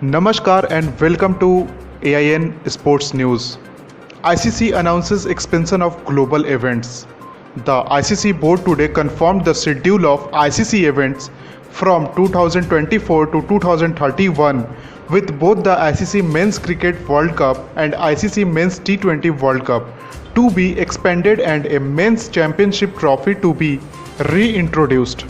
Namaskar and welcome to AIN Sports News. ICC announces expansion of global events. The ICC board today confirmed the schedule of ICC events from 2024 to 2031, with both the ICC Men's Cricket World Cup and ICC Men's T20 World Cup to be expanded and a Men's Championship Trophy to be reintroduced.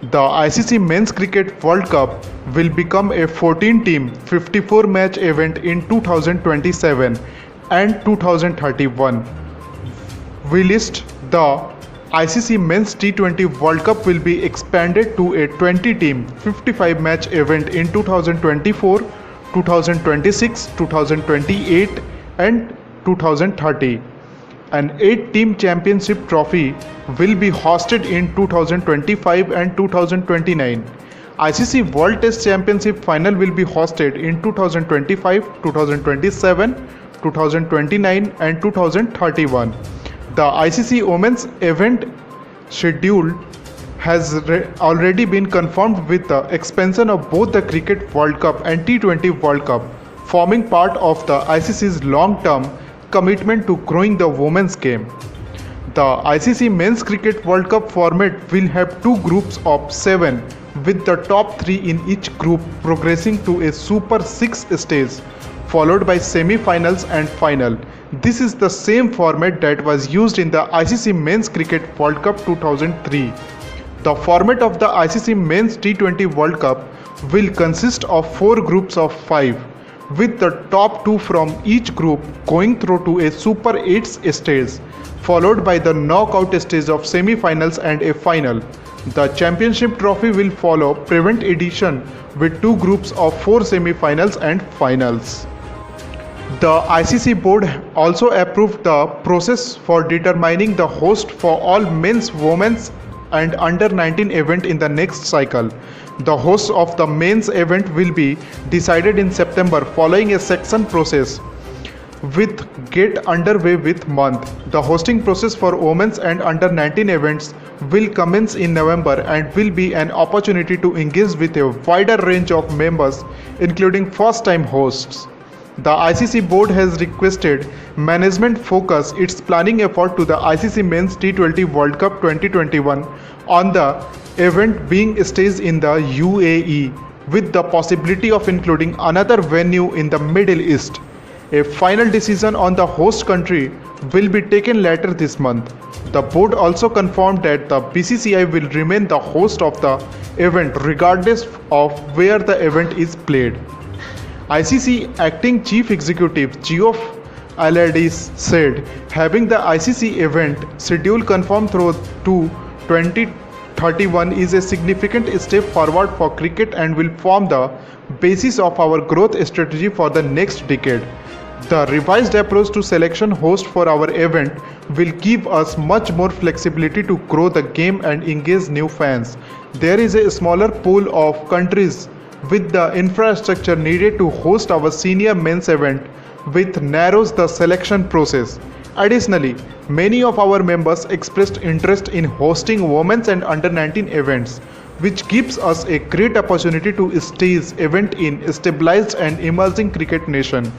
The ICC Men's Cricket World Cup will become a 14-team, 54-match event in 2027 and 2031. Whilst the ICC Men's T20 World Cup will be expanded to a 20-team, 55-match event in 2024, 2026, 2028 and 2030. An 8-team championship trophy will be hosted in 2025 and 2029. ICC World Test Championship final will be hosted in 2025, 2027, 2029 and 2031. The ICC Women's event schedule has already been confirmed with the expansion of both the Cricket World Cup and T20 World Cup, forming part of the ICC's long-term commitment to growing the women's game. The ICC Men's Cricket World Cup format will have two groups of 7, with the top 3 in each group progressing to a Super 6 stage, followed by semi-finals and final. This is the same format that was used in the ICC Men's Cricket World Cup 2003. The format of the ICC Men's T20 World Cup will consist of 4 groups of 5, with the top 2 from each group going through to a Super 8 stage, followed by the knockout stage of semi-finals and a final. The championship trophy will follow Prevent edition with 2 groups of 4 semi-finals and finals. The ICC board also approved the process for determining the host for all men's, women's and under-19 event in the next cycle. The host of the men's event will be decided in September following a selection process with get underway with month. The hosting process for women's and under-19 events will commence in November and will be an opportunity to engage with a wider range of members, including first-time hosts. The ICC board has requested management focus its planning effort to the ICC Men's T20 World Cup 2021 on the event being staged in the UAE, with the possibility of including another venue in the Middle East. A final decision on the host country will be taken later this month. The board also confirmed that the BCCI will remain the host of the event regardless of where the event is played. ICC Acting Chief Executive Geoff Allardyce said having the ICC event schedule confirmed through to 2031 is a significant step forward for cricket and will form the basis of our growth strategy for the next decade. The revised approach to selection host for our event will give us much more flexibility to grow the game and engage new fans. There is a smaller pool of countries with the infrastructure needed to host our senior men's event, which narrows the selection process. Additionally, many of our members expressed interest in hosting women's and under-19 events, which gives us a great opportunity to stage event in a stabilized and emerging cricket nation.